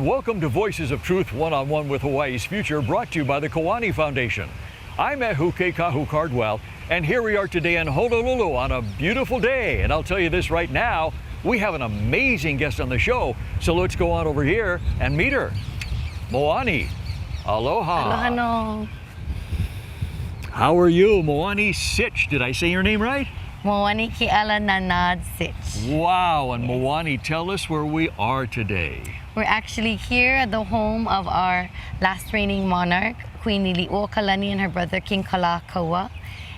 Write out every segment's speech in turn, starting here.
welcome to Voices of Truth One-on-One with Hawaii's Future, brought to you by the Moani Foundation. I'm Ehuke Kahu Cardwell, and here we are today in Honolulu on a beautiful day. And I'll tell you this right now, we have an amazing guest on the show, so let's go on over here and meet her. Moani, aloha. Aloha no. How are you, Nanod-Sitch? Did I say your name right? Moanike ala Nanod-Sitch. Wow, and Moani, tell us where we are today. We're actually here at the home of our last reigning monarch, Queen Liliuokalani, and her brother King Kalakaua.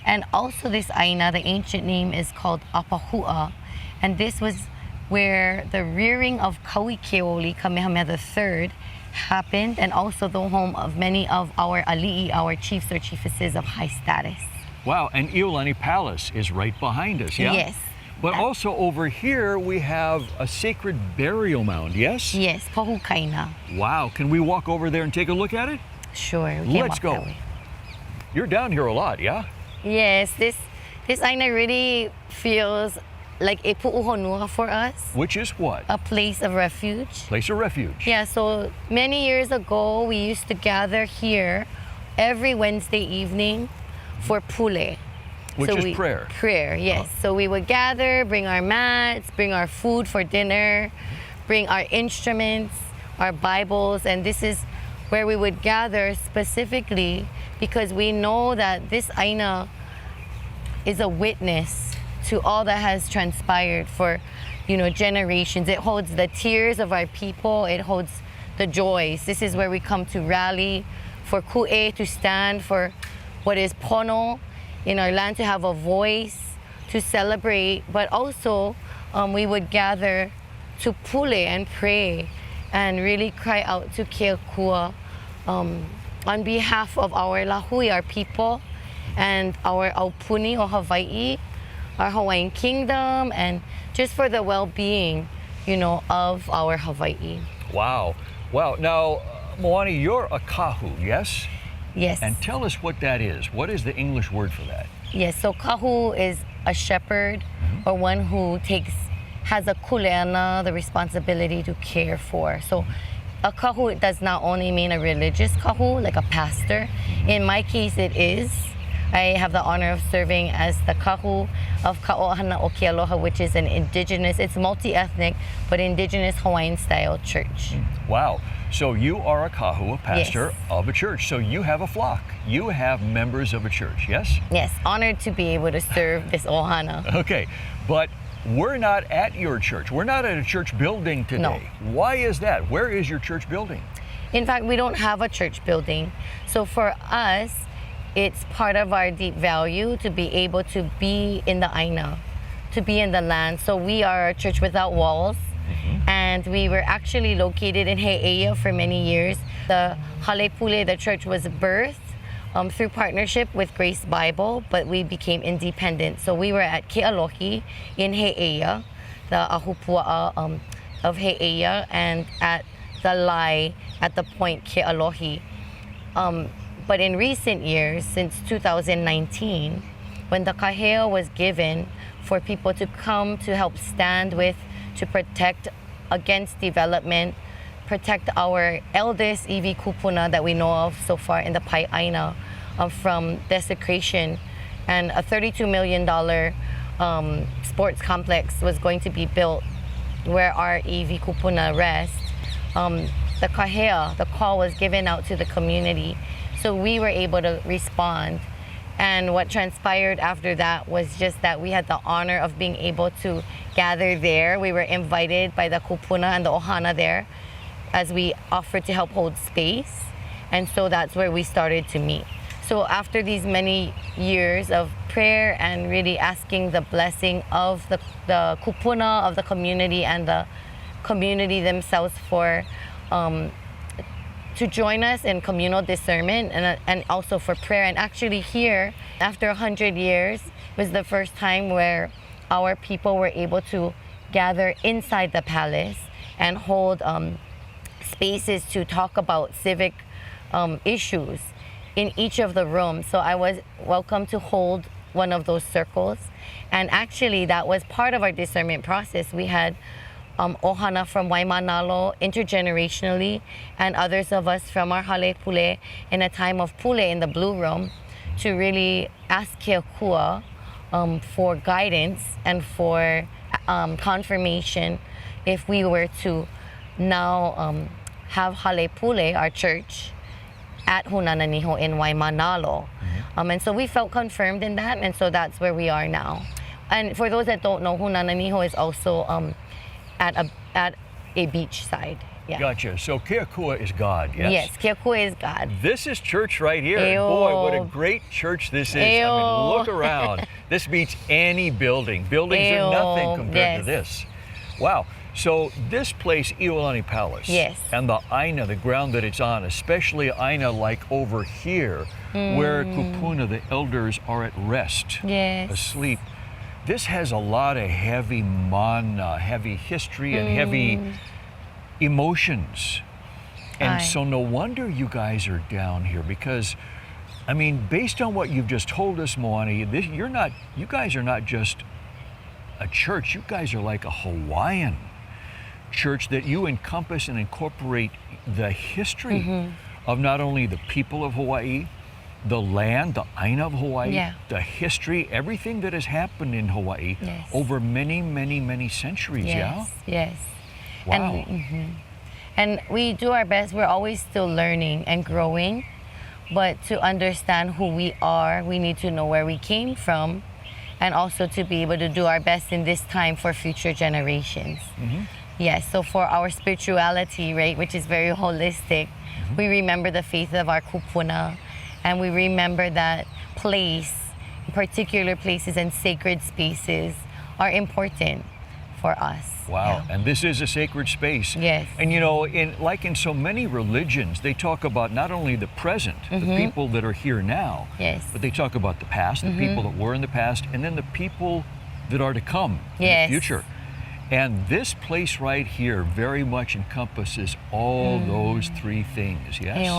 And also this aina, the ancient name is called Apahua. And this was where the rearing of Kauikeoli, Kamehameha III, happened, and also the home of many of our ali'i, our chiefs or chiefesses of high status. Wow, and Iolani Palace is right behind us, yeah? Yes. But also over here we have a sacred burial mound, yes? Yes, Pohukaina. Wow, can we walk over there and take a look at it? Sure, we can Let's walk go. that way. You're down here a lot, yeah? Yes, this aina really feels like a pu'uhonua for us. Which is what? A place of refuge. Place of refuge. Yeah, so many years ago, we used to gather here every Wednesday evening for pule. Which is prayer. Prayer, yes. Oh. So we would gather, bring our mats, bring our food for dinner, bring our instruments, our Bibles, and this is where we would gather specifically because we know that this aina is a witness to all that has transpired for, generations. It holds the tears of our people. It holds the joys. This is where we come to rally for ku'e, to stand for what is pono in our land, to have a voice, to celebrate. But also, we would gather to pule and pray and really cry out to Keakua on behalf of our lahui, our people, and our aupuni o Hawaii, our Hawaiian kingdom, and just for the well-being, of our Hawaii. Wow. Wow. Now, Moani, you're a kahu, yes? Yes. And tell us what that is. What is the English word for that? Yes, so kahu is a shepherd or one who has a kuleana, the responsibility to care for. So a kahu does not only mean a religious kahu, like a pastor. In my case, it is. I have the honor of serving as the kahu of Ka'ohana o Kealoha, which is it's multi-ethnic, but indigenous Hawaiian style church. Wow. So you are a kahu, a pastor of a church. So you have a flock. You have members of a church, yes? Yes, honored to be able to serve this ohana. Okay, but we're not at your church. We're not at a church building today. No. Why is that? Where is your church building? In fact, we don't have a church building. So for us, it's part of our deep value to be able to be in the aina, to be in the land. So we are a church without walls, and we were actually located in He'eia for many years. The Halepule, the church, was birthed through partnership with Grace Bible, but we became independent. So we were at Kealohi in He'eia, the ahupua'a of He'eia, and at the Lai at the point Kealohi. But in recent years, since 2019, when the kahea was given for people to come to help stand with, to protect against development, protect our eldest iwi kupuna that we know of so far in the Pai Aina from desecration, and a $32 million sports complex was going to be built where our iwi kupuna rest. The kahea, the call was given out to the community. So we were able to respond. And what transpired after that was just that we had the honor of being able to gather there. We were invited by the kupuna and the ohana there as we offered to help hold space. And so that's where we started to meet. So after these many years of prayer and really asking the blessing of the kupuna, of the community, and the community themselves for to join us in communal discernment and also for prayer. And actually here, after 100 years, was the first time where our people were able to gather inside the palace and hold spaces to talk about civic issues in each of the rooms. So I was welcome to hold one of those circles. And actually that was part of our discernment process. We had ohana from Waimanalo intergenerationally, and others of us from our hale pule in a time of pule in the blue room to really ask Keakua for guidance and for confirmation if we were to now have hale pule, our church, at Hunananiho in Waimanalo. And so we felt confirmed in that, and so that's where we are now. And for those that don't know, Hunananiho is also at a beach side. Yeah. Gotcha. So Keakua is God, yes? Yes, Keakua is God. This is church right here. Ew. Boy, what a great church this is. I mean, look around. This beats any building. Buildings are nothing compared to this. Wow. So this place, Iolani Palace, yes, and the aina, the ground that it's on, especially aina like over here, where kupuna, the elders, are at rest, yes, asleep. This has a lot of heavy mana, heavy history, and heavy emotions. And so no wonder you guys are down here, because, I mean, based on what you've just told us, Moani, you guys are not just a church, you guys are like a Hawaiian church, that you encompass and incorporate the history of not only the people of Hawaii, the land, the aina of Hawaii, the history, everything that has happened in Hawaii over many, many, many centuries, Yes. Wow. And we do our best. We're always still learning and growing, but to understand who we are, we need to know where we came from, and also to be able to do our best in this time for future generations. Yes, so for our spirituality, right, which is very holistic, we remember the faith of our kupuna, and we remember that particular places and sacred spaces are important for us. Wow, and this is a sacred space. Yes. And you know, like in so many religions, they talk about not only the present, the people that are here now, but they talk about the past, the people that were in the past, and then the people that are to come in the future. And this place right here very much encompasses all those three things, yes?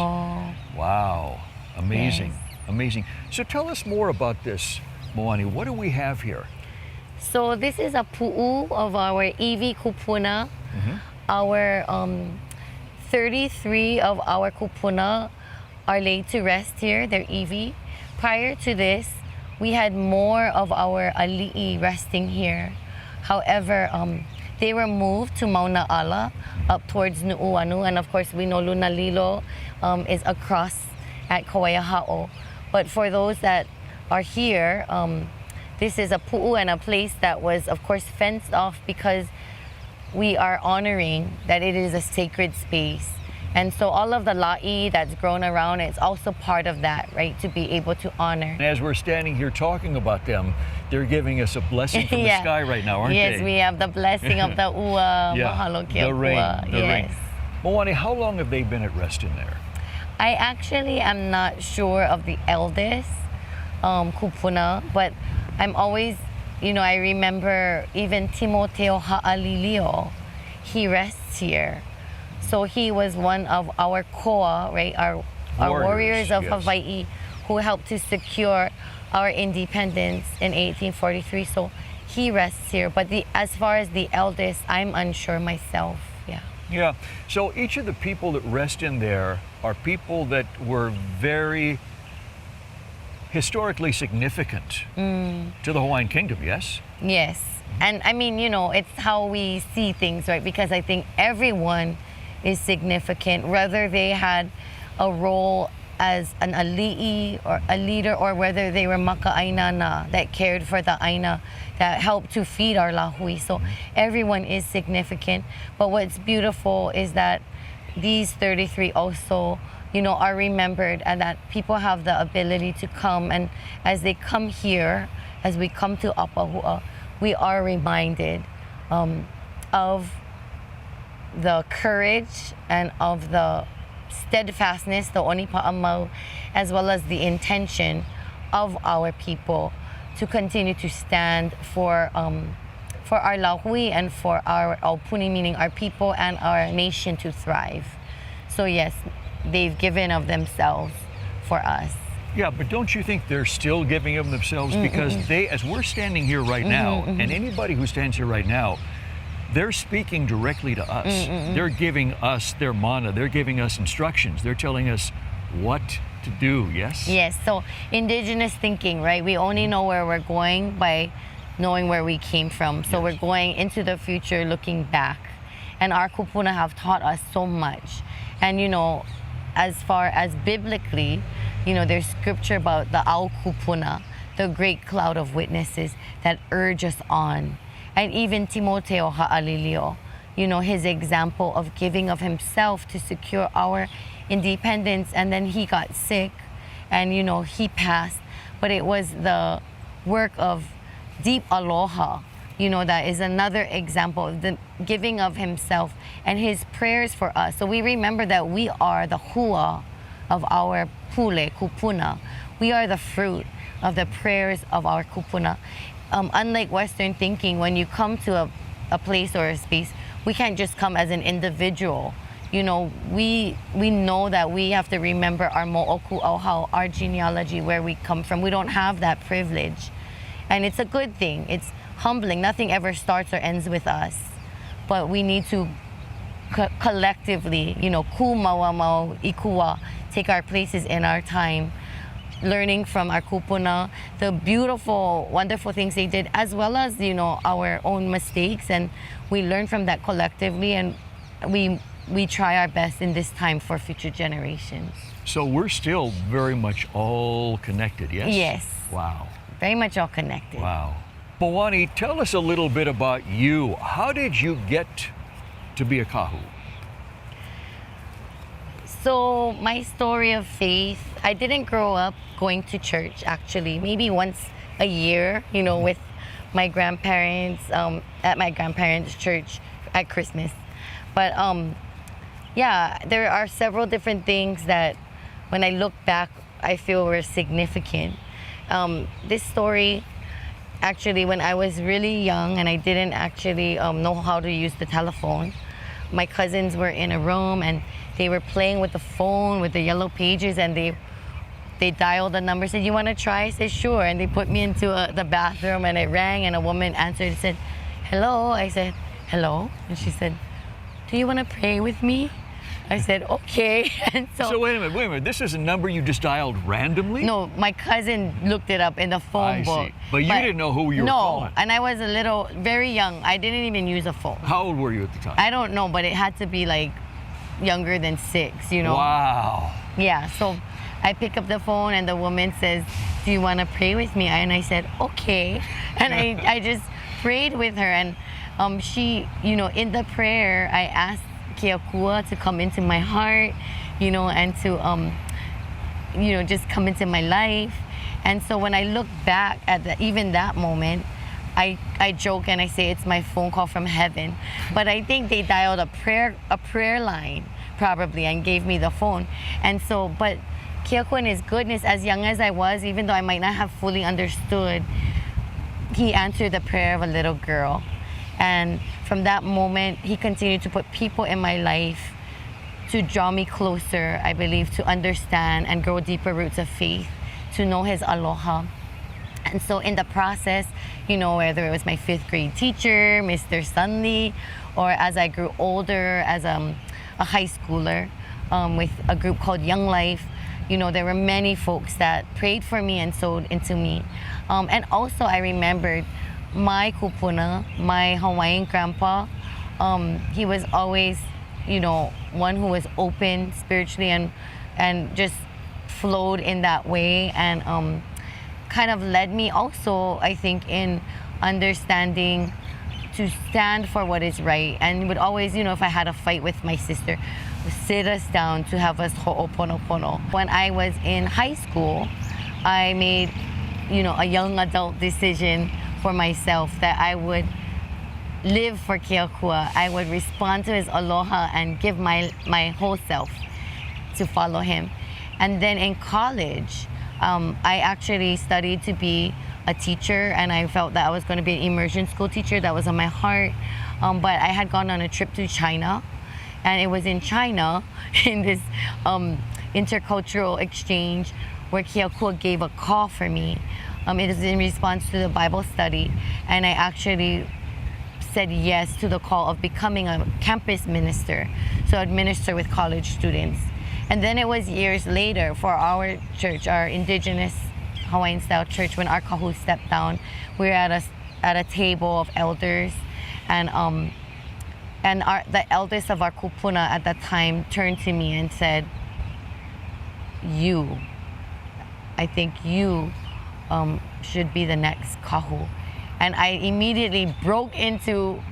Wow, amazing, amazing. So tell us more about this, Moani. What do we have here? So this is a pu'u of our iwi kupuna. Our 33 of our kupuna are laid to rest here, they're iwi. Prior to this, we had more of our ali'i resting here. However, they were moved to Mauna Ala, up towards Nu'uanu, and of course we know Lunalilo is across at Kauaiahao. But for those that are here, this is a pu'u and a place that was, of course, fenced off because we are honoring that it is a sacred space. And so all of the la'i that's grown around, it's also part of that, right, to be able to honor. And as we're standing here talking about them, they're giving us a blessing from the sky right now, aren't they? Yes, we have the blessing of the ua, mahalo ke the rain, ua. the rain. Moani, how long have they been at rest in there? I actually am not sure of the eldest kupuna, but I'm always, you know, I remember even Timoteo Ha'alilio, he rests here. So he was one of our koa, right, our warriors of Hawaii, who helped to secure our independence in 1843. So he rests here. But as far as the eldest, I'm unsure myself. Yeah. So each of the people that rest in there are people that were very historically significant to the Hawaiian kingdom, yes? Yes. And I mean, you know, it's how we see things, right? Because I think everyone is significant, whether they had a role as an ali'i or a leader, or whether they were maka'aina na that cared for the aina, that helped to feed our lahui. So everyone is significant. But what's beautiful is that these 33 also, you know, are remembered, and that people have the ability to come, and as they come here, as we come to Apahua, we are reminded of the courage and of the steadfastness, the onipa'amau, as well as the intention of our people to continue to stand for our lahui and for our aupuni, meaning our people and our nation, to thrive. So yes, they've given of themselves for us. Yeah, but don't you think they're still giving of themselves? Because they, as we're standing here right now, and anybody who stands here right now, they're speaking directly to us. They're giving us their mana. They're giving us instructions. They're telling us what to do, yes? Yes, so indigenous thinking, right? We only know where we're going by knowing where we came from. So we're going into the future looking back. And our kupuna have taught us so much. And as far as biblically, there's scripture about the au kupuna, the great cloud of witnesses that urge us on. And even Timoteo Ha'alilio, his example of giving of himself to secure our independence. And then he got sick and, he passed. But it was the work of deep aloha, that is another example of the giving of himself and his prayers for us. So we remember that we are the hua of our pule, kupuna. We are the fruit of the prayers of our kupuna. Unlike Western thinking, when you come to a place or a space, we can't just come as an individual. We know that we have to remember our mo'oku auhau, our genealogy, where we come from. We don't have that privilege. And it's a good thing. It's humbling. Nothing ever starts or ends with us. But we need to collectively, ku maua mau ikua, take our places in our time, learning from our kupuna, the beautiful, wonderful things they did, as well as, our own mistakes. And we learn from that collectively, and we try our best in this time for future generations. So we're still very much all connected, yes? Yes. Wow. Very much all connected. Wow. Moani, tell us a little bit about you. How did you get to be a kahu? So my story of faith, I didn't grow up going to church actually. Maybe once a year, with my grandparents, at my grandparents' church at Christmas. But there are several different things that when I look back, I feel were significant. This story, actually, when I was really young and I didn't actually know how to use the telephone, my cousins were in a room and they were playing with the phone with the yellow pages, and they dialed the number, said, "You want to try?" I said, "Sure." And they put me into the bathroom, and it rang, and a woman answered and said, "Hello." I said, "Hello." And she said, "Do you want to pray with me?" I said, "Okay." And So wait a minute. This is a number you just dialed randomly? No, my cousin looked it up in the phone book. See. But you didn't know who you were calling? No, and I was very young. I didn't even use a phone. How old were you at the time? I don't know, but it had to be like younger than 6, Wow. Yeah, so I pick up the phone and the woman says, "Do you want to pray with me?" And I said, "Okay." And I just prayed with her, and she, in the prayer, I asked Keakua to come into my heart, and to, just come into my life. And so when I look back at even that moment, I joke and I say it's my phone call from heaven. But I think they dialed a prayer line probably and gave me the phone. And so, but Keakua in his goodness, as young as I was, even though I might not have fully understood, he answered the prayer of a little girl. And from that moment, he continued to put people in my life to draw me closer, I believe, to understand and grow deeper roots of faith, to know his aloha. And so in the process, whether it was my 5th grade teacher, Mr. Sunley, or as I grew older as a high schooler with a group called Young Life, there were many folks that prayed for me and sowed into me. And also I remembered my kupuna, my Hawaiian grandpa. He was always, one who was open spiritually and just flowed in that way, and kind of led me also, I think, in understanding to stand for what is right, and would always, if I had a fight with my sister, would sit us down to have us ho'oponopono. When I was in high school, I made, a young adult decision for myself that I would live for Keakua. I would respond to his aloha and give my whole self to follow him. And then in college, I actually studied to be a teacher, and I felt that I was going to be an immersion school teacher. That was on my heart. But I had gone on a trip to China, and it was in China in this intercultural exchange where Keakua gave a call for me. It was in response to the Bible study, and I actually said yes to the call of becoming a campus minister, so I'd minister with college students. And then it was years later for our church, our indigenous Hawaiian style church, when our kahu stepped down. We were at a table of elders, and the eldest of our kupuna at that time turned to me and said, I think you should be the next kahu. And I immediately broke into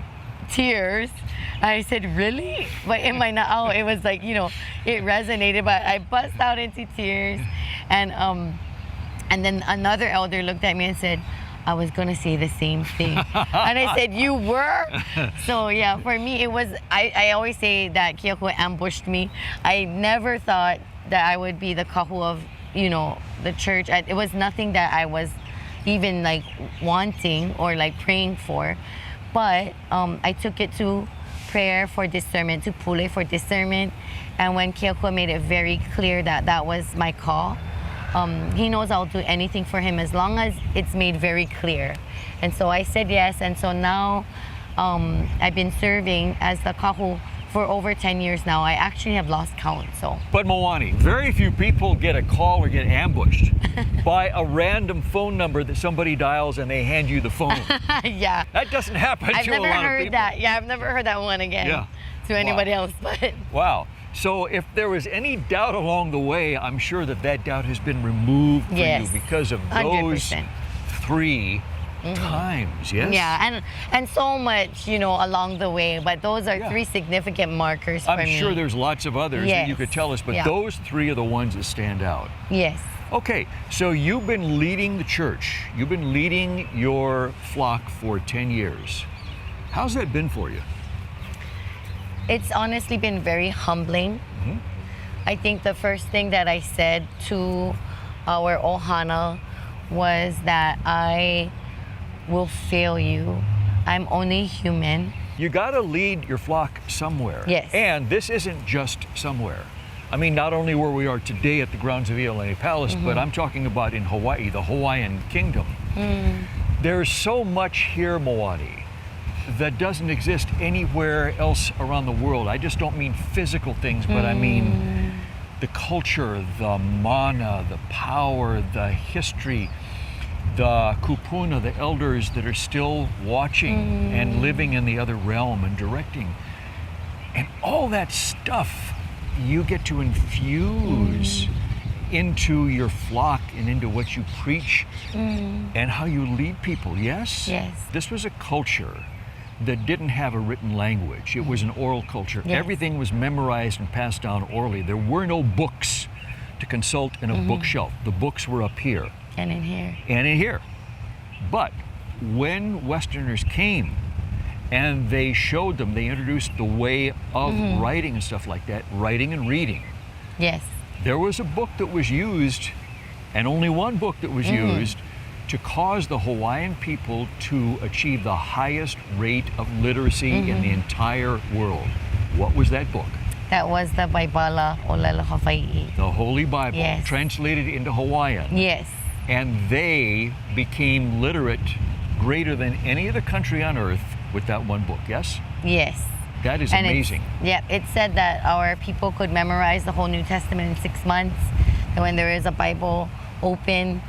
tears. I said, really? But in my na'au, it was like, it resonated, but I bust out into tears. And then another elder looked at me and said, I was gonna say the same thing. And I said, you were? So yeah, for me, it was, I always say that Keoku ambushed me. I never thought that I would be the kahu of, the church. It was nothing that I was even like wanting or like praying for. But I took it to prayer for discernment, to pule for discernment. And when Keoku made it very clear that that was my call, he knows I'll do anything for him as long as it's made very clear. And so I said yes. And so now I've been serving as the kahu for over 10 years now. I actually have lost count. But Moani, very few people get a call or get ambushed by a random phone number that somebody dials and they hand you the phone. Yeah. That doesn't happen to a lot of people. I've never heard that. Yeah, I've never heard that one again to anybody else. But wow. So if there was any doubt along the way, I'm sure that doubt has been removed for you because of those 100%. 3 times, yes? Yeah, and so much, along the way, but those are 3 significant markers for me. I'm sure there's lots of others that you could tell us, but those 3 are the ones that stand out. Yes. Okay, so you've been leading the church. You've been leading your flock for 10 years. How's that been for you? It's honestly been very humbling. I think the first thing that I said to our ohana was that I will fail you. I'm only human. You got to lead your flock somewhere. Yes. And this isn't just somewhere. I mean, not only where we are today at the grounds of Iolani Palace, but I'm talking about in Hawaii, the Hawaiian kingdom. There's so much here, Moani, that doesn't exist anywhere else around the world. I just don't mean physical things, but I mean the culture, the mana, the power, the history, the kupuna, the elders that are still watching and living in the other realm and directing. And all that stuff you get to infuse into your flock and into what you preach and how you lead people, yes? Yes. This was a culture that didn't have a written language. It was an oral culture. Yes. Everything was memorized and passed down orally. There were no books to consult in a bookshelf. The books were up here. And in here. And in here. But when Westerners came and they showed them, they introduced the way of writing and stuff like that, writing and reading. Yes. There was a book that was used, and only one book that was used, to cause the Hawaiian people to achieve the highest rate of literacy in the entire world. What was that book? That was the Baibala Olelo Hawaii. The Holy Bible, Yes. translated into Hawaiian. Yes. And they became literate greater than any other country on earth with that one book, yes? Yes. That is And amazing. It said that our people could memorize the whole New Testament in 6 months. And when there is a Bible open,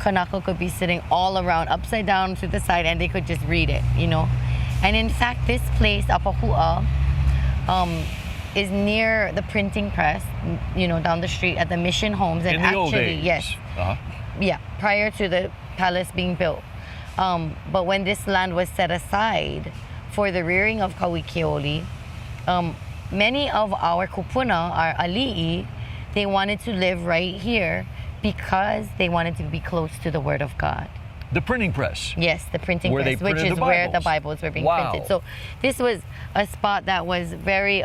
kanaka could be sitting all around, upside down to the side, and they could just read it, And in fact, this place, Apahua, is near the printing press, down the street at the Mission Homes. And in the old days. Yes. Yeah, prior to the palace being built. But when this land was set aside for the rearing of Kauikeoli, many of our kupuna, our ali'i, they wanted to live right here because they wanted to be close to the Word of God. The printing press. Yes, the printing Where press, they which printed is the where the Bibles. Bibles were being Wow. printed. So this was a spot that was very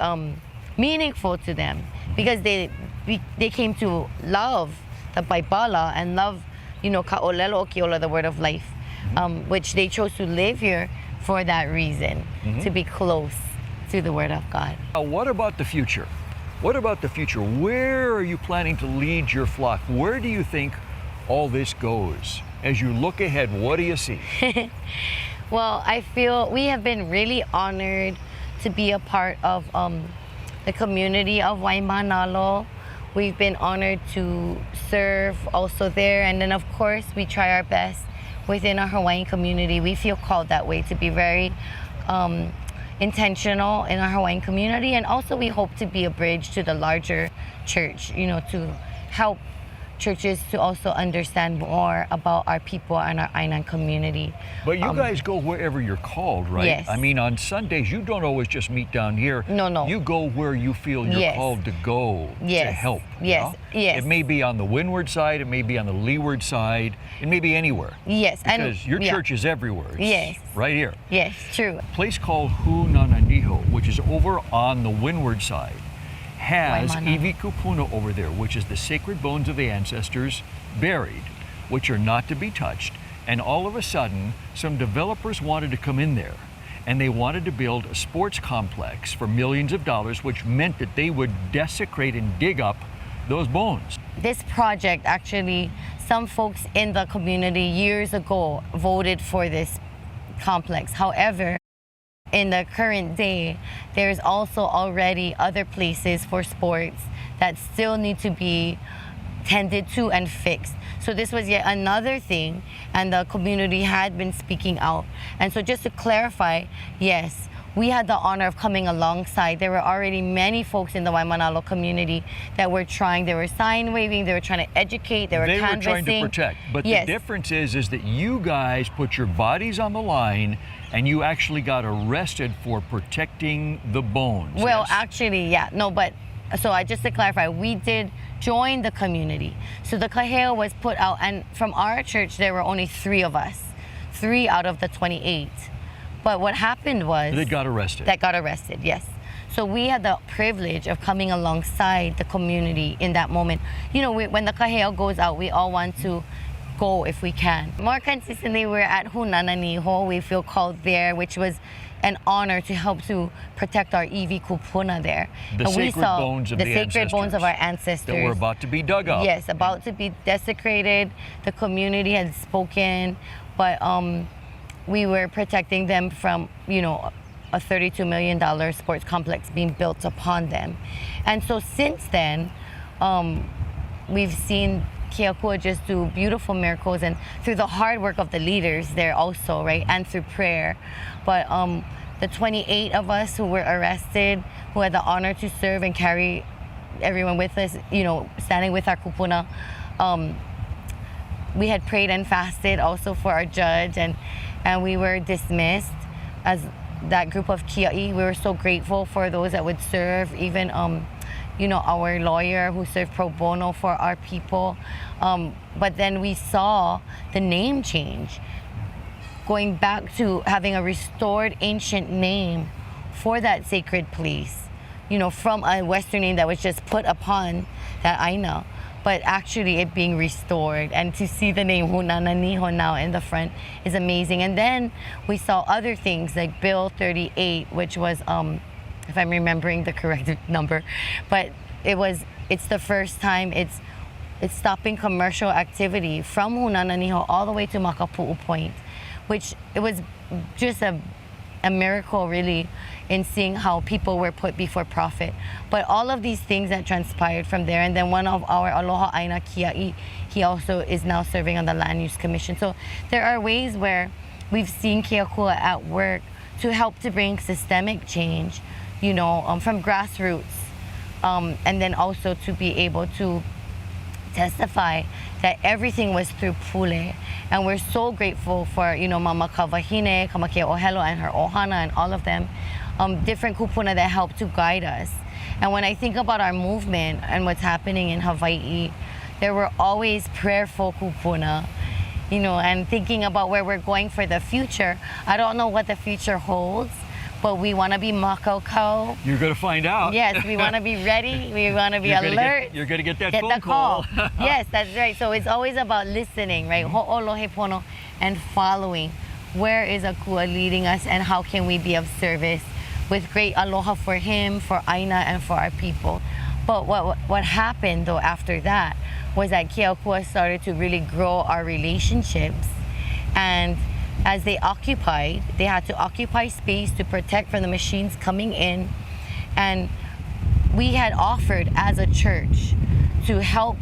meaningful to them because they came to love the Baibala and love, Ka'olelo Okiola, the Word of Life, which they chose to live here for that reason, to be close to the Word of God. Now, what about the future? What about the future? Where are you planning to lead your flock? Where do you think all this goes? As you look ahead, what do you see? Well, I feel we have been really honored to be a part of the community of Waimanalo. We've been honored to serve also there, and then of course we try our best within our Hawaiian community. We feel called that way to be very intentional in our Hawaiian community, and also we hope to be a bridge to the larger church, you know, to help churches to also understand more about our people and our Ainan community. But you guys go wherever you're called, right? Yes. I mean, on Sundays, you don't always just meet down here. No. You go where you feel you're Yes. called to go to Yes. help. you Yes. know? Yes. It may be on the windward side, it may be on the leeward side, it may be anywhere. Yes. Because your yeah. church is everywhere. It's Yes. right here. Yes, true. A place called Hunananiho, which is over on the windward side, has Waimana. iwi kupuna over there, which is the sacred bones of the ancestors buried, which are not to be touched. And all of a sudden, some developers wanted to come in there, and they wanted to build a sports complex for millions of dollars, which meant that they would desecrate and dig up those bones. This project, actually, some folks in the community years ago voted for this complex. However, in the current day, there's also already other places for sports that still need to be tended to and fixed. So this was yet another thing, and the community had been speaking out. And so just to clarify, yes, we had the honor of coming alongside. There were already many folks in the Waimanalo community that were trying. They were sign waving, they were trying to educate, they were canvassing. Trying to protect. But yes. The difference is that you guys put your bodies on the line, and you actually got arrested for protecting the bones. Well, yes? actually, yeah, no, but so I just to clarify, we did join the community. So the kaheo was put out, and from our church, there were only 3 of us, 3 out of the 28. But what happened was They got arrested. That got arrested, yes. So we had the privilege of coming alongside the community in that moment. You know, when the kaheo goes out, we all want to go if we can. More consistently, we're at Hunananiho. We feel called there, which was an honor to help to protect our iwi kupuna there. The And we sacred saw bones of the the sacred bones of our ancestors ancestors. that were about to be dug up. Yes, about to be desecrated. The community had spoken, but we were protecting them from, you know, a $32 million sports complex being built upon them. And so since then, we've seen Keakua just do beautiful miracles, and through the hard work of the leaders there also, right, and through prayer. But the 28 of us who were arrested, who had the honor to serve and carry everyone with us, you know, standing with our kupuna, we had prayed and fasted also for our judge, and we were dismissed as that group of kia'i. We were so grateful for those that would serve, even you know, our lawyer who served pro bono for our people. But then we saw the name change, going back to having a restored ancient name for that sacred place, you know, from a Western name that was just put upon that aina, but actually it being restored. And to see the name Hunananiho now in the front is amazing. And then we saw other things like Bill 38, which was, if I'm remembering the correct number, but it's the first time it's stopping commercial activity from Hunananiho all the way to Makapu'u Point, which it was just a miracle really in seeing how people were put before profit. But all of these things that transpired from there, and then one of our Aloha Aina Kia'i, he also is now serving on the Land Use Commission. So there are ways where we've seen Keakua at work to help to bring systemic change, you know, from grassroots, and then also to be able to testify that everything was through Pule. And we're so grateful for, you know, Mama Kawahine, Kamakea Ohelo, and her Ohana, and all of them, different kupuna that helped to guide us. And when I think about our movement and what's happening in Hawaii, there were always prayerful kupuna, you know, and thinking about where we're going for the future. I don't know what the future holds, but we want to be makau. You're going to find out. Yes, we want to be ready. We want to be alert. You're going to get that Get phone the call. call. Yes, that's right. So it's always about listening, right? Ho'olohe pono, and following. Where is Akua leading us, and how can we be of service with great aloha for him, for Aina, and for our people? But what happened though after that was that Keakua started to really grow our relationships, and as they occupied, they had to occupy space to protect from the machines coming in. And we had offered as a church to help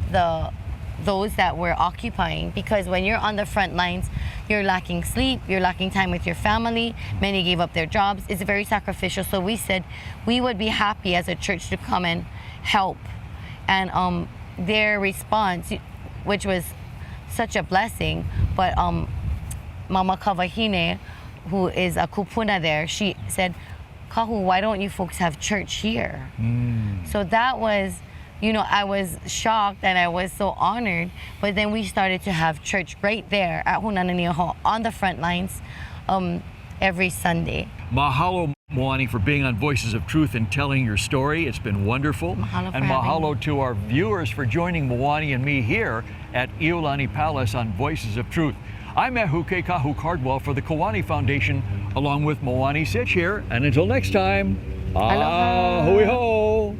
those that were occupying, because when you're on the front lines, you're lacking sleep, you're lacking time with your family. Many gave up their jobs. It's very sacrificial. So we said we would be happy as a church to come and help. And their response, which was such a blessing, but Mama Kawahine, who is a kupuna there, she said, Kahu, why don't you folks have church here? So that was, you know, I was shocked and I was so honored. But then we started to have church right there at Hunananiaho on the front lines every Sunday. Mahalo, Moani, for being on Voices of Truth and telling your story. It's been wonderful. Mahalo and for mahalo having me. to our viewers for joining Moani and me here at Iolani Palace on Voices of Truth. I'm Ehuke Kahu Cardwell for the Kiwani Foundation, along with Moani-Sitch here. And until next time, Aloha. hui ho.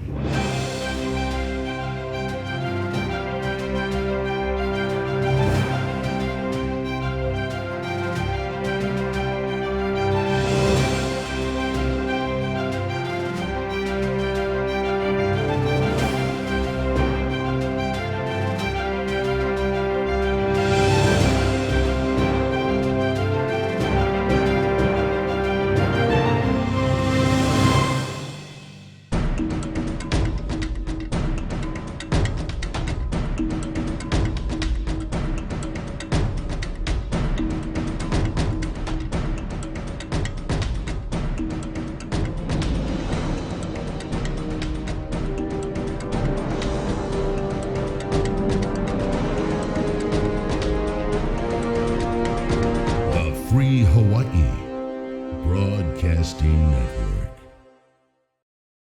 Free Hawaii Broadcasting Network.